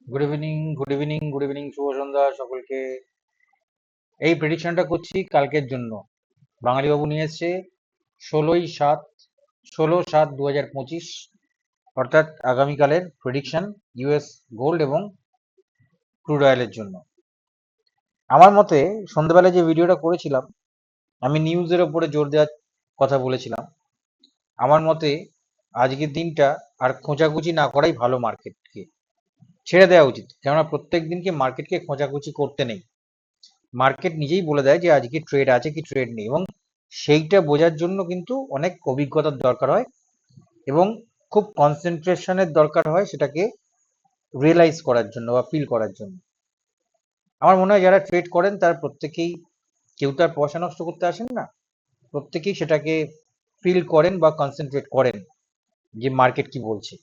Good evening শুভ সন্ধ্যা সকলকে। এই প্রেডিকশনটা করছি কালকের জন্য। বাঙালি বাবু নিয়ে এসছে 16/7 2025, অর্থাৎ আগামীকালের প্রেডিকশন ইউএস গোল্ড এবং ক্রুড অয়েলের জন্য। আমার মতে সন্ধ্যাবেলায় যে ভিডিওটা করেছিলাম, আমি নিউজের ওপরে জোর দেওয়ার কথা বলেছিলাম। আমার মতে আজকের দিনটা আর খোঁচাখুচি না করাই ভালো, মার্কেটকে ছেড়ে দেওয়া উচিত। কেননা প্রত্যেক দিনকে মার্কেটকে খোঁচাখুচি করতে নেই। মার্কেট নিজেই বলে দেয় যে আজকে ট্রেড আছে কি ট্রেড নেই, এবং সেইটা বোঝার জন্য কিন্তু অনেক অভিজ্ঞতার দরকার হয় এবং খুব কনসেন্ট্রেশনের দরকার হয় সেটাকে রিয়েলাইজ করার জন্য বা ফিল করার জন্য। আমার মনে হয় যারা ট্রেড করেন তার প্রত্যেকেই, কেউ তার পয়সা নষ্ট করতে আসেন না, প্রত্যেকেই সেটাকে ফিল করেন বা কনসেন্ট্রেট করেন যে মার্কেট কি বলছে।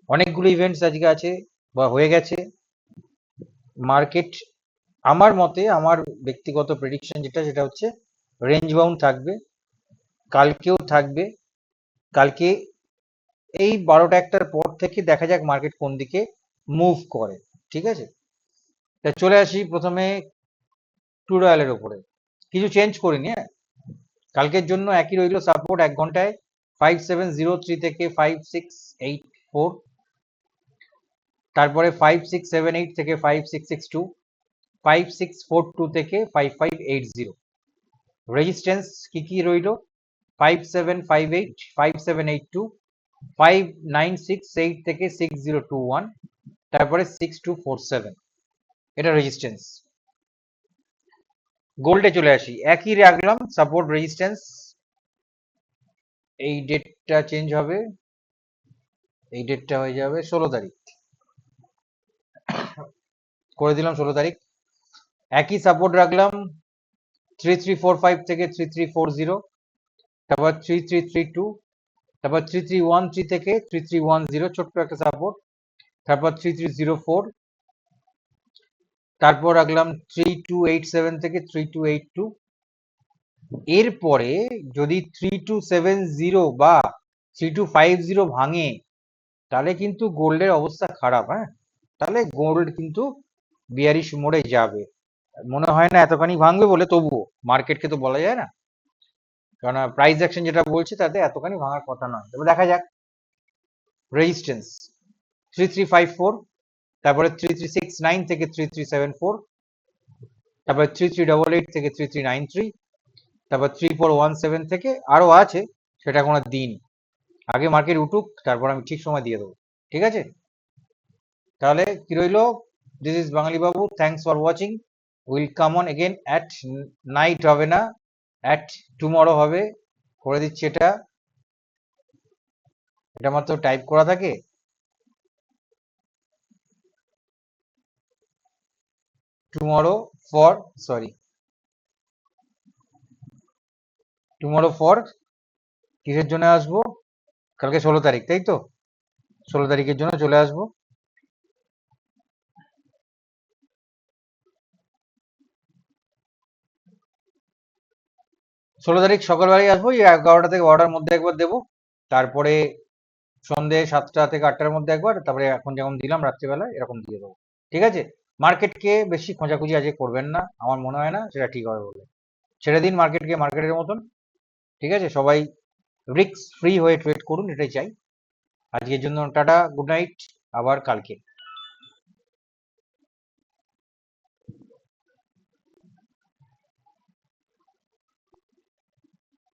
অনেকগুলো ইভেন্টস আজকে আছে বা হয়ে গেছে। মার্কেট আমার মতে, আমার ব্যক্তিগত প্রেডিকশন যেটা, সেটা হচ্ছে রেঞ্জ বাউন্ড থাকবে, কালকেও থাকবে। কালকে এই 12টা-1টার পর থেকে দেখা যাক মার্কেট কোন দিকে মুভ করে। ঠিক আছে, তা চলে আসি প্রথমে ক্রুড অয়েলের ওপরে। কিছু চেঞ্জ করিনি, হ্যাঁ, কালকের জন্য একই রইল। সাপোর্ট 1 ঘন্টায় 5703 থেকে 5684, তারপরে 5678 থেকে 5662, 5642 থেকে 5580। রেজিস্ট্যান্স কি কি রইল? 5758, 5782, 5968 থেকে 6021, তারপরে 6247, এটা রেজিস্ট্যান্স। গোল্ডে চলে আসি, একই রাখলাম সাপোর্ট রেজিস্ট্যান্স। এই ডেটটা চেঞ্জ হবে, এই ডেটটা হয়ে যাবে 16 তারিখ, করে দিলাম 16 তারিখ। একই সাপোর্ট রাখলাম 3345 থেকে 3340, তারপর 3332, তারপর 3313 থেকে 3310, ছোট্ট একটা সাপোর্ট, তারপর 3304, তারপর রাখলাম 3287 থেকে 3282। এরপরে যদি 3270 বা 3250 ভাঙে, তাহলে কিন্তু গোল্ডের অবস্থা খারাপ। হ্যাঁ, তাহলে গোল্ড কিন্তু বিয়ারিশ মোড়ে যাবে। মনে হয় না এতখানি ভাঙবে বলে, তবুও মার্কেটকে তো বলা যায় না, কারণ প্রাইস অ্যাকশন যেটা বলছে তাতে এতখানি ভাঙার কথা নয়। তবে দেখা যাক। রেজিস্ট্যান্স 3354, তারপরে 3369 থেকে 3374, তারপরে 3388 থেকে 3393, তারপর 3417 থেকে আরো আছে, সেটা কোনো দিন আগে মার্কেট উঠুক, তারপর আমি ঠিক সময় দিয়ে দেবো। ঠিক আছে, তাহলে কি রইলো? This is Bangali Babu, thanks for watching. Will come on again at night, হবে না, অ্যাট টুমরো হবে। করে দিচ্ছি, এটা এটা মাত্র টাইপ করা থাকে। Tomorrow for, sorry, tomorrow for কিসের জন্য আসবো? কালকে 16 তারিখ, তাই তো? 16 তারিখের জন্য চলে আসবো। 16 তারিখ সকালবেলায় আসবো, এই 11টা থেকে 12টার মধ্যে একবার দেবো, তারপরে সন্ধে 7টা থেকে 8টার মধ্যে একবার, তারপরে এখন যেমন দিলাম রাত্রিবেলায় এরকম দিয়ে দেবো। ঠিক আছে, মার্কেটকে বেশি খোঁজাখুঁজি আজকে করবেন না, আমার মনে হয় না সেটা ঠিক হবে বলে। ছেড়ে দিন মার্কেটকে মার্কেটের মতন। ঠিক আছে, সবাই রিস্ক ফ্রি হয়ে ট্রেড করুন, এটাই চাই। আজকের জন্য টাটা, গুড নাইট, আবার কালকে।